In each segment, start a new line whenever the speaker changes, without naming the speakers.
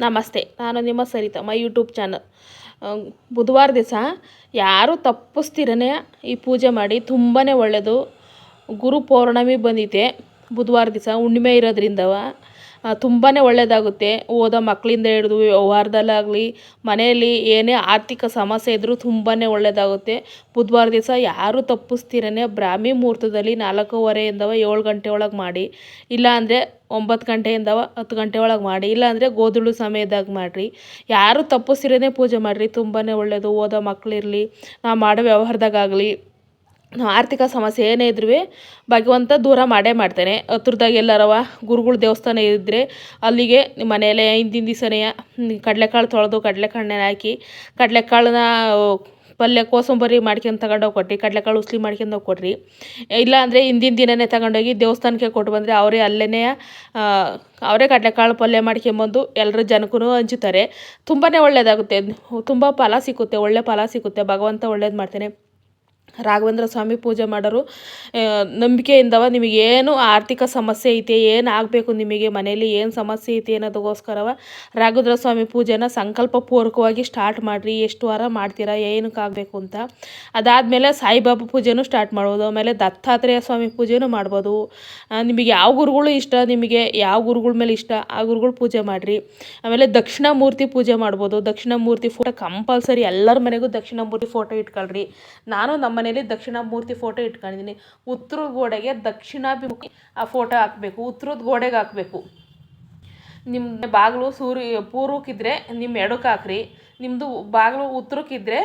ನಮಸ್ತೆ, ನಾನು ನಿಮ್ಮ ಸರಿತಾ ಮೈ ಯೂಟ್ಯೂಬ್ ಚಾನಲ್. ಬುಧವಾರ ದಿವಸ ಯಾರು ತಪ್ಪಿಸ್ತಿರನೇ ಈ ಪೂಜೆ ಮಾಡಿ, ತುಂಬಾ ಒಳ್ಳೆಯದು. ಗುರು ಪೌರ್ಣಮಿ ಬಂದಿದೆ ಬುಧವಾರ ದಿವಸ, ಹುಣ್ಣಿಮೆ ಇರೋದ್ರಿಂದವ ತುಂಬಾ ಒಳ್ಳೆಯದಾಗುತ್ತೆ. ಓದೋ ಮಕ್ಕಳಿಂದ ಹಿಡಿದು ವ್ಯವಹಾರದಲ್ಲಾಗಲಿ, ಮನೆಯಲ್ಲಿ ಏನೇ ಆರ್ಥಿಕ ಸಮಸ್ಯೆ ಇದ್ದರೂ ತುಂಬಾ ಒಳ್ಳೆಯದಾಗುತ್ತೆ. ಬುಧವಾರ ದಿವಸ ಯಾರು ತಪ್ಪಿಸ್ತಿರನೇ ಬ್ರಾಹ್ಮಿ ಮುಹೂರ್ತದಲ್ಲಿ 4:15 7 ಗಂಟೆ ಒಳಗೆ ಮಾಡಿ, ಇಲ್ಲಾಂದರೆ 9 ಗಂಟೆಯಿಂದ 10 ಗಂಟೆ ಒಳಗೆ ಮಾಡಿ, ಇಲ್ಲಾಂದರೆ ಗೋಧುಳು ಸಮಯದಾಗ ಮಾಡಿರಿ. ಯಾರು ತಪ್ಪಿಸ್ತಿರನೇ ಪೂಜೆ ಮಾಡಿರಿ, ತುಂಬಾ ಒಳ್ಳೆಯದು. ಓದೋ ಮಕ್ಕಳಿರಲಿ, ನಾವು ಮಾಡೋ ವ್ಯವಹಾರದಾಗಲಿ, ಆರ್ಥಿಕ ಸಮಸ್ಯೆ ಏನೇ ಇದ್ರೂ ಭಗವಂತ ದೂರ ಮಾಡೇ ಮಾಡ್ತಾನೆ. ಹತ್ರದಾಗ ಎಲ್ಲರವ ಗುರುಗಳ ದೇವಸ್ಥಾನ ಇದ್ದರೆ ಅಲ್ಲಿಗೆ ನಿಮ್ಮ ಮನೆಯಲ್ಲೇ ಹಿಂದಿನ ದಿವಸನೇ ಕಡಲೆಕಾಳು ತೊಳೆದು ಕಡಲೆಕಾಳನ್ನ ಹಾಕಿ, ಕಡಲೆಕಾಳನ್ನ ಪಲ್ಯ ಕೋಸಂಬರಿ ಮಾಡ್ಕೊಂಡು ತಗೊಂಡೋಗಿ ಕೊಟ್ಟು, ಕಡಲೆಕಾಳು ಉಸ್ಲಿ ಮಾಡ್ಕೊಂಡು ಹೋಗಿ ಕೊಡ್ರಿ. ಇಲ್ಲಾಂದರೆ ಹಿಂದಿನ ದಿನವೇ ತಗೊಂಡೋಗಿ ದೇವಸ್ಥಾನಕ್ಕೆ ಕೊಟ್ಟು ಬಂದರೆ ಅವರೇ ಕಡಲೆಕಾಳು ಪಲ್ಯ ಮಾಡ್ಕೊಂಬಂದು ಎಲ್ಲರ ಜನಕ್ಕೂ ಹಂಚುತ್ತಾರೆ. ತುಂಬಾ ಒಳ್ಳೆಯದಾಗುತ್ತೆ, ತುಂಬ ಫಲ ಸಿಕ್ಕುತ್ತೆ, ಒಳ್ಳೆ ಫಲ ಸಿಕ್ಕುತ್ತೆ. ಭಗವಂತ ಒಳ್ಳೇದು ಮಾಡ್ತಾನೆ. ರಾಘವೇಂದ್ರ ಸ್ವಾಮಿ ಪೂಜೆ ಮಾಡೋರು ನಂಬಿಕೆಯಿಂದವ ನಿಮಗೇನು ಆರ್ಥಿಕ ಸಮಸ್ಯೆ ಐತೆ, ಏನು ಆಗಬೇಕು, ನಿಮಗೆ ಮನೇಲಿ ಏನು ಸಮಸ್ಯೆ ಐತೆ ಅನ್ನೋದಕ್ಕೋಸ್ಕರವ ರಾಘವೇಂದ್ರ ಸ್ವಾಮಿ ಪೂಜೆನ ಸಂಕಲ್ಪಪೂರ್ವಕವಾಗಿ ಸ್ಟಾರ್ಟ್ ಮಾಡಿರಿ. ಎಷ್ಟು ವಾರ ಮಾಡ್ತೀರಾ, ಏನಕ್ಕೆ ಆಗಬೇಕು ಅಂತ. ಅದಾದಮೇಲೆ ಸಾಯಿಬಾಬಾ ಪೂಜೆನೂ ಸ್ಟಾರ್ಟ್ ಮಾಡ್ಬೋದು. ಆಮೇಲೆ ದತ್ತಾತ್ರೇಯ ಸ್ವಾಮಿ ಪೂಜೆನೂ ಮಾಡ್ಬೋದು. ನಿಮಗೆ ಯಾವ ಗುರುಗಳು ಇಷ್ಟ, ನಿಮಗೆ ಯಾವ ಗುರುಗಳ ಮೇಲೆ ಇಷ್ಟ ಆ ಗುರುಗಳು ಪೂಜೆ ಮಾಡಿರಿ. ಆಮೇಲೆ ದಕ್ಷಿಣಾಮೂರ್ತಿ ಪೂಜೆ ಮಾಡ್ಬೋದು. ದಕ್ಷಿಣಾಮೂರ್ತಿ ಫೋಟೋ ಕಂಪಲ್ಸರಿ, ಎಲ್ಲರ ಮನೆಗೂ ದಕ್ಷಿಣಾಮೂರ್ತಿ ಫೋಟೋ ಇಟ್ಕೊಳ್ರಿ. ನಾನು ನಮ್ಮ ಮನೇಲಿ ದಕ್ಷಿಣಾಮೂರ್ತಿ ಫೋಟೋ ಇಟ್ಕೊಂಡಿದ್ದೀನಿ. ಉತ್ತರದ ಗೋಡೆಗೆ ದಕ್ಷಿಣಾಭಿಮುಖಿ ಆ ಫೋಟೋ ಹಾಕಬೇಕು, ಉತ್ತರದ ಗೋಡೆಗೆ ಹಾಕಬೇಕು. ನಿಮ್ಮ ಬಾಗಿಲು ಪೂರ್ವಕ್ಕಿದ್ರೆ ನಿಮ್ಮ ಎಡಕ್ಕೆ ಹಾಕ್ರಿ. ನಿಮ್ಮದು ಬಾಗಿಲು ಉತ್ತರಕ್ಕಿದ್ರೆ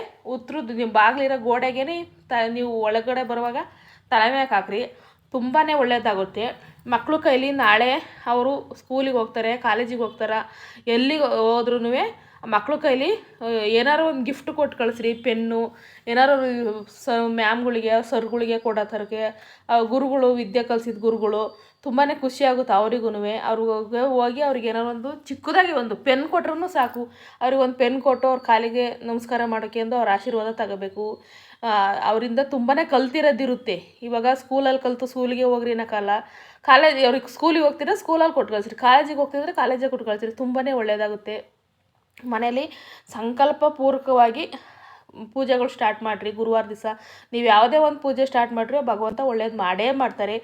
ನಿಮ್ಮ ಬಾಗಿಲಿರೋ ಗೋಡೆಗೇ ನೀವು ಒಳಗಡೆ ಬರುವಾಗ ತಲೆ ಮ್ಯಾಗೆ ಹಾಕ್ರಿ. ತುಂಬಾ ಒಳ್ಳೆಯದಾಗುತ್ತೆ. ಮಕ್ಕಳು ಕೈಲಿ ನಾಳೆ ಅವರು ಸ್ಕೂಲಿಗೆ ಹೋಗ್ತಾರೆ, ಕಾಲೇಜಿಗೆ ಹೋಗ್ತಾರೆ, ಎಲ್ಲಿಗೆ ಹೋದ್ರೂ ಮಕ್ಕಳು ಕೈಲಿ ಏನಾರು ಒಂದು ಗಿಫ್ಟ್ ಕೊಟ್ಟು ಕಳಿಸ್ರಿ. ಪೆನ್ನು ಏನಾರು ಮ್ಯಾಮ್ಗಳಿಗೆ ಸರ್ಗಳಿಗೆ ಕೊಡೋ ಥರಕ್ಕೆ. ಗುರುಗಳು ವಿದ್ಯೆ ಕಲಿಸಿದ ಗುರುಗಳು ತುಂಬಾ ಖುಷಿಯಾಗುತ್ತೆ ಅವರಿಗೂ. ಅವ್ರಿಗೆ ಹೋಗಿ ಅವ್ರಿಗೆ ಏನಾರು ಒಂದು ಚಿಕ್ಕದಾಗಿ ಒಂದು ಪೆನ್ ಕೊಟ್ರೂ ಸಾಕು. ಅವ್ರಿಗೊಂದು ಪೆನ್ ಕೊಟ್ಟು ಅವ್ರ ಕಾಲಿಗೆ ನಮಸ್ಕಾರ ಮಾಡೋಕ್ಕೆಂದು ಅವ್ರ ಆಶೀರ್ವಾದ ತಗೋಬೇಕು. ಅವರಿಂದ ತುಂಬಾ ಕಲ್ತಿರೋದಿರುತ್ತೆ. ಇವಾಗ ಸ್ಕೂಲಲ್ಲಿ ಕಲಿತು ಸ್ಕೂಲಿಗೆ ಹೋಗ್ರಿ ಅನ್ನೋಕ್ಕಲ್ಲ, ಅವ್ರಿಗೆ ಸ್ಕೂಲಿಗೆ ಹೋಗ್ತಿದ್ರೆ ಸ್ಕೂಲಲ್ಲಿ ಕೊಟ್ಟು ಕಳಿಸ್ರಿ, ಕಾಲೇಜಿಗೆ ಹೋಗ್ತಿದ್ರೆ ಕಾಲೇಜಿಗೆ ಕೊಟ್ಟು ಕಳಿಸ್ರಿ. ತುಂಬಾ ಒಳ್ಳೆಯದಾಗುತ್ತೆ. ಮನೇಲಿ ಸಂಕಲ್ಪಪೂರ್ವಕವಾಗಿ ಪೂಜೆಗಳು ಸ್ಟಾರ್ಟ್ ಮಾಡಿರಿ. ಗುರುವಾರ ದಿವಸ ನೀವು ಯಾವುದೇ ಒಂದು ಪೂಜೆ ಸ್ಟಾರ್ಟ್ ಮಾಡಿರಿ, ಭಗವಂತ ಒಳ್ಳೇದು ಮಾಡೇ ಮಾಡ್ತಾರೆ.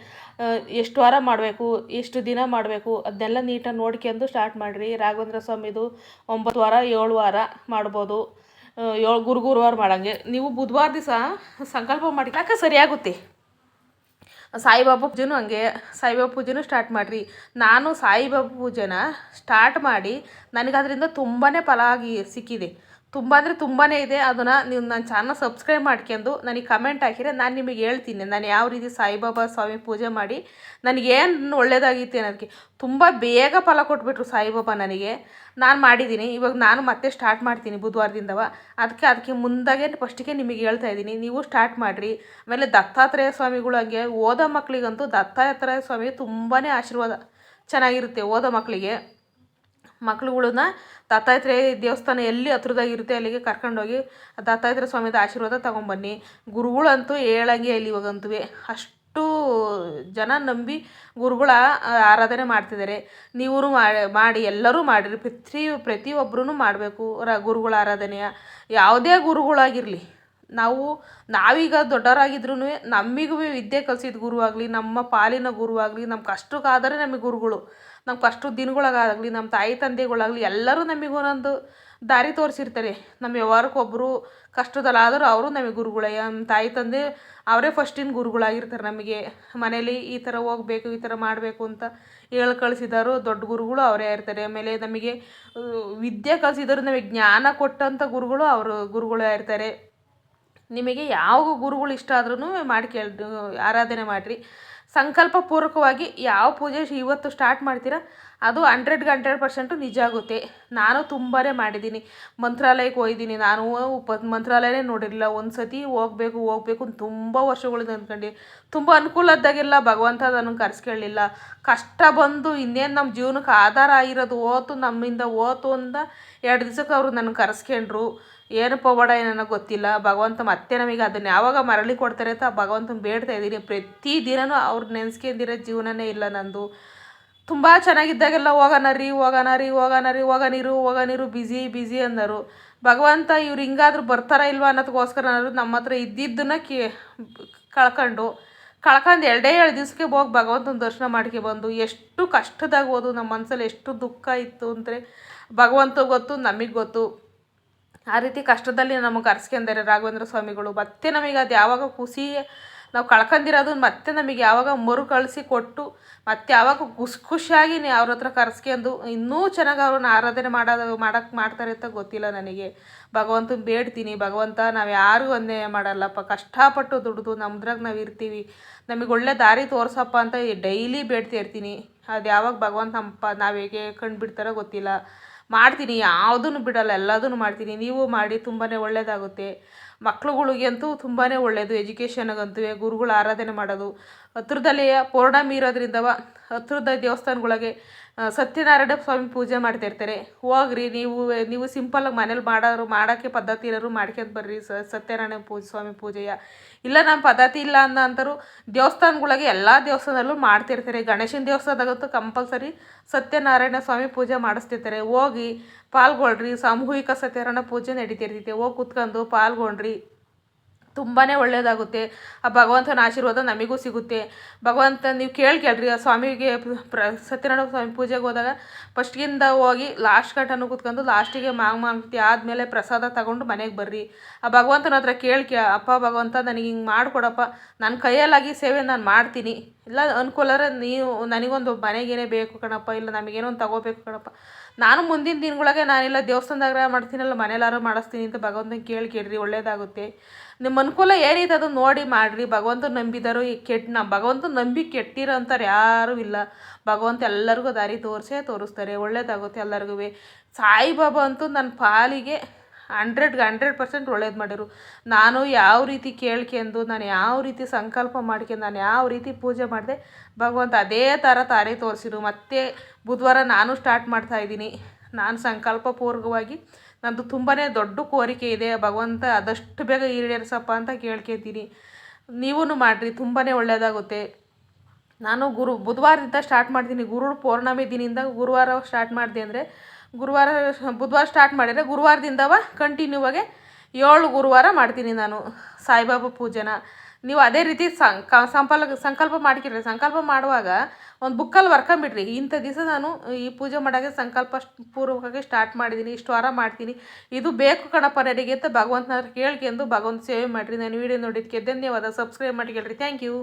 ಎಷ್ಟು ವಾರ ಮಾಡಬೇಕು, ಎಷ್ಟು ದಿನ ಮಾಡಬೇಕು ಅದನ್ನೆಲ್ಲ ನೀಟಾಗಿ ನೋಡ್ಕೊಂಡು ಸ್ಟಾರ್ಟ್ ಮಾಡಿರಿ. ರಾಘವೇಂದ್ರ ಸ್ವಾಮಿದು 9 ವಾರ 7 ವಾರ ಮಾಡ್ಬೋದು. ಗುರುವಾರ ಮಾಡಂಗೆ ನೀವು ಬುಧವಾರ ದಿವಸ ಸಂಕಲ್ಪ ಮಾಡಿ ಯಾಕೆ ಸರಿಯಾಗುತ್ತೆ. ಸಾಯಿಬಾಬಾ ಪೂಜೆನೂ ಹಂಗೆ, ಸಾಯಿಬಾಬಾ ಪೂಜೆನೂ ಸ್ಟಾರ್ಟ್ ಮಾಡಿರಿ. ನಾನು ಸಾಯಿಬಾಬಾ ಪೂಜೆನ ಸ್ಟಾರ್ಟ್ ಮಾಡಿ ನನಗೆ ಅದರಿಂದ ತುಂಬಾ ಫಲ ಸಿಕ್ಕಿದೆ. ತುಂಬ ಅಂದರೆ ತುಂಬಾ ಇದೆ. ಅದನ್ನು ನೀವು ನನ್ನ ಚಾನಲ್ ಸಬ್ಸ್ಕ್ರೈಬ್ ಮಾಡ್ಕೊಂಡು ನನಗೆ ಕಮೆಂಟ್ ಹಾಕಿದ್ರೆ ನಾನು ನಿಮಗೆ ಹೇಳ್ತೀನಿ ನಾನು ಯಾವ ರೀತಿ ಸಾಯಿಬಾಬಾ ಸ್ವಾಮಿ ಪೂಜೆ ಮಾಡಿ ನನಗೇನು ಒಳ್ಳೆಯದಾಗಿತ್ತು ಅನ್ನೋದಕ್ಕೆ. ತುಂಬ ಬೇಗ ಫಲ ಕೊಟ್ಬಿಟ್ರು ಸಾಯಿಬಾಬಾ ನನಗೆ. ನಾನು ಮಾಡಿದ್ದೀನಿ. ಇವಾಗ ನಾನು ಮತ್ತೆ ಸ್ಟಾರ್ಟ್ ಮಾಡ್ತೀನಿ ಬುಧವಾರದಿಂದವ. ಅದಕ್ಕೆ ಮುಂದಾಗೆ ಫಸ್ಟಿಗೆ ನಿಮಗೆ ಹೇಳ್ತಾ ಇದ್ದೀನಿ, ನೀವು ಸ್ಟಾರ್ಟ್ ಮಾಡಿರಿ. ಆಮೇಲೆ ದತ್ತಾತ್ರೇಯ ಸ್ವಾಮಿಗಳು ಹಂಗೆ, ಓದೋ ಮಕ್ಕಳಿಗಂತೂ ದತ್ತಾತ್ರೇಯ ಸ್ವಾಮಿ ತುಂಬಾ ಆಶೀರ್ವಾದ ಚೆನ್ನಾಗಿರುತ್ತೆ. ಓದೋ ಮಕ್ಕಳುಗಳನ್ನ ದತ್ತಾತ್ರೇಯ ದೇವಸ್ಥಾನ ಎಲ್ಲಿ ಹತ್ರದಾಗಿರುತ್ತೆ ಅಲ್ಲಿಗೆ ಕರ್ಕೊಂಡೋಗಿ ದತ್ತಾತ್ರೇಯ ಸ್ವಾಮಿದ ಆಶೀರ್ವಾದ ತೊಗೊಂಬನ್ನಿ. ಗುರುಗಳಂತೂ ಹೇಳಂಗೆ ಇಲ್ಲಿ ಇವಾಗಂತೂ ಅಷ್ಟು ಜನ ನಂಬಿ ಗುರುಗಳ ಆರಾಧನೆ ಮಾಡ್ತಿದ್ದಾರೆ. ನೀವು ಮಾಡಿ ಎಲ್ಲರೂ ಮಾಡಿರಿ. ಪ್ರತಿಯೊಬ್ಬರೂ ಮಾಡಬೇಕು ಗುರುಗಳ ಆರಾಧನೆಯ. ಯಾವುದೇ ಗುರುಗಳಾಗಿರಲಿ, ನಾವೀಗ ದೊಡ್ಡವರಾಗಿದ್ರೂ ನಮಗೂ ವಿದ್ಯೆ ಕಲಿಸಿದ ಗುರುವಾಗಲಿ, ನಮ್ಮ ಪಾಲಿನ ಗುರುವಾಗಲಿ, ನಮ್ಮ ಕಷ್ಟಕ್ಕಾದರೆ ನಮಗೆ ಗುರುಗಳು, ನಮ್ಮ ಕಷ್ಟದ ದಿನಗಳಾಗಲಿ, ನಮ್ಮ ತಾಯಿ ತಂದೆಗಳಾಗಲಿ ಎಲ್ಲರೂ ನಮಗೆ ಒಂದೊಂದು ದಾರಿ ತೋರಿಸಿರ್ತಾರೆ. ನಮ್ಮ ವ್ಯವಹಾರಕ್ಕೊಬ್ಬರು ಕಷ್ಟದಲ್ಲಾದರೂ ಅವರು ನಮಗೆ ಗುರುಗಳೇ. ನಮ್ಮ ತಾಯಿ ತಂದೆ ಅವರೇ ಫಸ್ಟಿನ ಗುರುಗಳಾಗಿರ್ತಾರೆ ನಮಗೆ. ಮನೇಲಿ ಈ ಥರ ಹೋಗಬೇಕು, ಈ ಥರ ಮಾಡಬೇಕು ಅಂತ ಹೇಳಿ ಕಳಿಸಿದಾರು ದೊಡ್ಡ ಗುರುಗಳು ಅವರೇ ಇರ್ತಾರೆ. ಆಮೇಲೆ ನಮಗೆ ವಿದ್ಯೆ ಕಲಿಸಿದರು, ನಮಗೆ ಜ್ಞಾನ ಕೊಟ್ಟಂಥ ಗುರುಗಳು ಅವರು ಗುರುಗಳೇ ಇರ್ತಾರೆ. ನಿಮಗೆ ಯಾವ ಗುರುಗಳು ಇಷ್ಟ ಆದ್ರೂ ಆರಾಧನೆ ಮಾಡಿರಿ. ಸಂಕಲ್ಪಪೂರ್ವಕವಾಗಿ ಯಾವ ಪೂಜೆ ಇವತ್ತು ಸ್ಟಾರ್ಟ್ ಮಾಡ್ತೀರಾ ಅದು 100ಗೆ 100% ನಿಜ ಆಗುತ್ತೆ. ನಾನು ತುಂಬಾ ಮಾಡಿದ್ದೀನಿ. ಮಂತ್ರಾಲಯಕ್ಕೆ ಹೋಗಿದ್ದೀನಿ. ನಾನು ಮಂತ್ರಾಲಯನೇ ನೋಡಿರಲಿಲ್ಲ. ಒಂದು ಸತಿ ಹೋಗಬೇಕು ಅಂತ ತುಂಬ ವರ್ಷಗಳಿಂದ ಅಂದ್ಕೊಂಡು, ತುಂಬ ಅನುಕೂಲದ್ದಾಗೆಲ್ಲ ಭಗವಂತ ನನಗೆ ಕರೆಸ್ಕೊಳ್ಳಿಲ್ಲ. ಕಷ್ಟ ಬಂದು ಇನ್ನೇನು ನಮ್ಮ ಜೀವನಕ್ಕೆ ಆಧಾರ ಆಗಿರೋದು ನಮ್ಮಿಂದ ಹೋತು ಅಂತ 2 ದಿವಸಕ್ಕೆ ಅವರು ನನಗೆ ಕರೆಸ್ಕೊಂಡ್ರು. ಏನಪ್ಪ ಬೇಡ ನನಗೆ ಗೊತ್ತಿಲ್ಲ. ಭಗವಂತ ಮತ್ತೆ ನಮಗೆ ಅದನ್ನು ಯಾವಾಗ ಮರಳಿ ಕೊಡ್ತಾರೆ ಅಂತ ಭಗವಂತನ ಬೇಡ್ತಾ ಇದ್ದೀನಿ. ಪ್ರತಿದಿನವೂ ಅವ್ರು ನೆನೆಸ್ಕೊಂಡಿರೋ ಜೀವನನೇ ಇಲ್ಲ ನಂದು. ತುಂಬ ಚೆನ್ನಾಗಿದ್ದಾಗೆಲ್ಲ ಹೋಗೋಣ ರೀ ಹೋಗೋಣ ರೀ ಹೋಗೋಣ ರೀ ಹೋಗೋಣಿರು ಬಿಸಿ ಅಂದರು. ಭಗವಂತ ಇವ್ರು ಹಿಂಗಾದ್ರೂ ಬರ್ತಾರ ಇಲ್ವಾ ಅನ್ನೋದಕ್ಕೋಸ್ಕರ ನಮ್ಮ ಹತ್ರ ಇದ್ದಿದ್ದನ್ನ ಕಳ್ಕೊಂಡು 2 ದಿವ್ಸಕ್ಕೆ ಹೋಗಿ ಭಗವಂತನ ದರ್ಶನ ಬಂದು ಎಷ್ಟು ಕಷ್ಟದಾಗ ಹೋದು. ನಮ್ಮ ಮನಸ್ಸಲ್ಲಿ ಎಷ್ಟು ದುಃಖ ಇತ್ತು ಅಂದರೆ ಭಗವಂತ ಗೊತ್ತು, ನಮಗೆ ಗೊತ್ತು. ಆ ರೀತಿ ಕಷ್ಟದಲ್ಲಿ ನಮಗೆ ಕರ್ಸ್ಕೊಂಡಾರೆ ರಾಘವೇಂದ್ರ ಸ್ವಾಮಿಗಳು. ಮತ್ತೆ ನಮಗೆ ಅದು ಯಾವಾಗ ಖುಷಿ ನಾವು ಕಳ್ಕೊಂಡಿರೋದು ಮತ್ತೆ ನಮಗೆ ಯಾವಾಗ ಮರುಕಳಿಸಿ ಕೊಟ್ಟು ಮತ್ತೆ ಯಾವಾಗ ಖುಷಿಯಾಗಿ ಅವ್ರ ಹತ್ರ ಕರ್ಸ್ಕೊಂಡು ಇನ್ನೂ ಚೆನ್ನಾಗಿ ಅವ್ರನ್ನ ಆರಾಧನೆ ಮಾಡ್ತಾರೆ ಅಂತ ಗೊತ್ತಿಲ್ಲ ನನಗೆ. ಭಗವಂತನ ಬೇಡ್ತೀನಿ, ಭಗವಂತ ನಾವು ಯಾರಿಗೂ ಅನ್ಯಾಯ ಮಾಡಲ್ಲಪ್ಪ, ಕಷ್ಟಪಟ್ಟು ದುಡಿದು ನಮ್ದ್ರಾಗ ನಾವು ಇರ್ತೀವಿ, ನಮಗೆ ಒಳ್ಳೆ ದಾರಿ ತೋರ್ಸಪ್ಪ ಅಂತ ಡೈಲಿ ಬೇಡ್ತಾ ಇರ್ತೀನಿ. ಅದು ಯಾವಾಗ ಭಗವಂತ ನಾವು ಹೇಗೆ ಕಂಡುಬಿಡ್ತಾರೋ ಗೊತ್ತಿಲ್ಲ. ಮಾಡ್ತೀನಿ, ಯಾವುದನ್ನು ಬಿಡಲ್ಲ, ಎಲ್ಲದನ್ನು ಮಾಡ್ತೀನಿ. ನೀವು ಮಾಡಿ, ತುಂಬಾ ಒಳ್ಳೆಯದಾಗುತ್ತೆ. ಮಕ್ಳುಗಳಿಗಂತೂ ತುಂಬಾ ಒಳ್ಳೆಯದು. ಎಜುಕೇಷನ್ಗಂತೂ ಗುರುಗಳ ಆರಾಧನೆ ಮಾಡೋದು ಹತ್ರದಲ್ಲೇ ಪೌರ್ಣಮಿ ಇರೋದ್ರಿಂದವ ಹತ್ರದ ದೇವಸ್ಥಾನಗಳಿಗೆ ಸತ್ಯನಾರಾಯಣ ಸ್ವಾಮಿ ಪೂಜೆ ಮಾಡ್ತಾಯಿರ್ತಾರೆ. ಹೋಗ್ರಿ, ನೀವು ಸಿಂಪಲ್ಲಾಗಿ ಮನೇಲಿ ಮಾಡೋಕ್ಕೆ ಪದ್ಧತಿ ಇರೋರು ಮಾಡ್ಕೊಂಡು ಬರ್ರಿ ಸತ್ಯನಾರಾಯಣ ಸ್ವಾಮಿ ಪೂಜೆಯ. ಇಲ್ಲ ನಮ್ಮ ಪದ್ಧತಿ ಇಲ್ಲ ಅಂದರು ದೇವಸ್ಥಾನಗಳಿಗೆ ಎಲ್ಲ ದೇವಸ್ಥಾನದಲ್ಲೂ ಮಾಡ್ತಿರ್ತಾರೆ. ಗಣೇಶನ ದೇವಸ್ಥಾನದಾಗಂತೂ ಕಂಪಲ್ಸರಿ ಸತ್ಯನಾರಾಯಣ ಸ್ವಾಮಿ ಪೂಜೆ ಮಾಡಿಸ್ತಿರ್ತಾರೆ. ಹೋಗಿ ಪಾಲ್ಗೊಳ್ರಿ. ಸಾಮೂಹಿಕ ಸತ್ಯನಾರಾಯಣ ಪೂಜೆ ನಡೀತಿರ್ತೈತೆ, ಹೋಗಿ ಕೂತ್ಕೊಂಡು ಪಾಲ್ಗೊಂಡ್ರಿ, ತುಂಬಾ ಒಳ್ಳೆಯದಾಗುತ್ತೆ. ಆ ಭಗವಂತನ ಆಶೀರ್ವಾದ ನಮಗೂ ಸಿಗುತ್ತೆ. ಭಗವಂತ ನೀವು ಕೇಳ್ರಿ, ಆ ಸ್ವಾಮಿಗೆ ಸತ್ಯನಾರಾಯಣ ಸ್ವಾಮಿ ಪೂಜೆಗೆ ಹೋದಾಗ ಫಸ್ಟ್ಗಿಂದ ಹೋಗಿ ಲಾಸ್ಟ್ ಗಂಟನೂ ಕೂತ್ಕೊಂಡು ಲಾಸ್ಟಿಗೆ ಮಾಂಗತಿ ಆದಮೇಲೆ ಪ್ರಸಾದ ತಗೊಂಡು ಮನೆಗೆ ಬರ್ರಿ. ಆ ಭಗವಂತನ ಹತ್ರ ಅಪ್ಪ ಭಗವಂತ ನನಗೆ ಹಿಂಗೆ ಮಾಡಿಕೊಡಪ್ಪ, ನನ್ನ ಕೈಯಲ್ಲಾಗಿ ಸೇವೆ ನಾನು ಮಾಡ್ತೀನಿ, ಇಲ್ಲ ಅನುಕೂಲರ ನೀವು ನನಗೊಂದು ಮನೆಗೇನೇ ಬೇಕು ಕಣಪ್ಪ, ಇಲ್ಲ ನಮಗೇನೋ ಒಂದು ತಗೋಬೇಕು ಕಣಪ್ಪ, ನಾನು ಮುಂದಿನ ದಿನಗಳಿಗೆ ನಾನೆಲ್ಲ ದೇವಸ್ಥಾನದಾಗ ಮಾಡ್ತೀನಲ್ಲ ಮನೇಲಾರು ಮಾಡಿಸ್ತೀನಿ ಅಂತ ಭಗವಂತನ ಕೇಳ್ರಿ, ಒಳ್ಳೆಯದಾಗುತ್ತೆ. ನಿಮ್ಮ ಅನುಕೂಲ ಏನೈತೆ ಅದನ್ನು ನೋಡಿ ಮಾಡಿರಿ. ಭಗವಂತ ನಂಬಿದರು ಭಗವಂತ ನಂಬಿ ಕೆಟ್ಟಿರೋ ಅಂತಾರೆ ಯಾರೂ ಇಲ್ಲ. ಭಗವಂತ ಎಲ್ಲರಿಗೂ ದಾರಿ ತೋರಿಸ್ತಾರೆ, ಒಳ್ಳೇದಾಗುತ್ತೆ ಎಲ್ಲರಿಗೂ. ಸಾಯಿಬಾಬಾ ಅಂತೂ ನನ್ನ ಪಾಲಿಗೆ 100% ಒಳ್ಳೇದು ಮಾಡಿರು. ನಾನು ಯಾವ ರೀತಿ ಕೇಳ್ಕೊಂಡು, ನಾನು ಯಾವ ರೀತಿ ಸಂಕಲ್ಪ ಮಾಡ್ಕೊಂಡು, ನಾನು ಯಾವ ರೀತಿ ಪೂಜೆ ಮಾಡಿದೆ, ಭಗವಂತ ಅದೇ ಥರ ದಾರಿ ತೋರಿಸಿರು. ಮತ್ತು ಬುಧವಾರ ನಾನು ಸ್ಟಾರ್ಟ್ ಮಾಡ್ತಾಯಿದ್ದೀನಿ. ನಾನು ಸಂಕಲ್ಪಪೂರ್ವಕವಾಗಿ ನಂದು ತುಂಬಾ ದೊಡ್ಡ ಕೋರಿಕೆ ಇದೆ, ಭಗವಂತ ಆದಷ್ಟು ಬೇಗ ಈಡೇರಿಸಪ್ಪ ಅಂತ ಕೇಳ್ಕೊತೀನಿ. ನೀವೂ ಮಾಡಿರಿ, ತುಂಬಾ ಒಳ್ಳೆಯದಾಗುತ್ತೆ. ನಾನು ಬುಧವಾರದಿಂದ ಸ್ಟಾರ್ಟ್ ಮಾಡ್ತೀನಿ. ಪೌರ್ಣಮಿ ದಿನದಿಂದ ಗುರುವಾರ ಸ್ಟಾರ್ಟ್ ಮಾಡಿದೆ ಅಂದರೆ ಬುಧವಾರ ಸ್ಟಾರ್ಟ್ ಮಾಡಿದರೆ ಗುರುವಾರದಿಂದವ ಕಂಟಿನ್ಯೂ ಆಗಿ 7 ಗುರುವಾರ ಮಾಡ್ತೀನಿ ನಾನು ಸಾಯಿಬಾಬಾ ಪೂಜೆನ. ನೀವು ಅದೇ ರೀತಿ ಸಂಕಲ್ಪ ಮಾಡ್ಕಿರಿ. ಸಂಕಲ್ಪ ಮಾಡುವಾಗ ಒಂದು ಬುಕ್ಕಲ್ಲಿ ಬರ್ಕೊಂಬಿಡ್ರಿ, ಇಂಥ ದಿವಸ ನಾನು ಈ ಪೂಜೆ ಮಾಡೋಕ್ಕೆ ಸಂಕಲ್ಪ ಪೂರ್ವಕವಾಗಿ ಸ್ಟಾರ್ಟ್ ಮಾಡಿದ್ದೀನಿ, ಇಷ್ಟು ವಾರ ಮಾಡ್ತೀನಿ, ಇದು ಬೇಕು ಕಣಪ್ಪ ನನಗೆ ಅಂತ ಭಗವಂತನ ಕೇಳ್ಕೊಂಡು ಭಗವಂತ ಸೇವೆ ಮಾಡಿರಿ. ನಾನು ವೀಡಿಯೋ ನೋಡಿದ್ದಕ್ಕೆ ಧನ್ಯವಾದ. ಸಬ್ಸ್ಕ್ರೈಬ್ ಮಾಡ್ಕೊಳ್ರಿ. Thank you.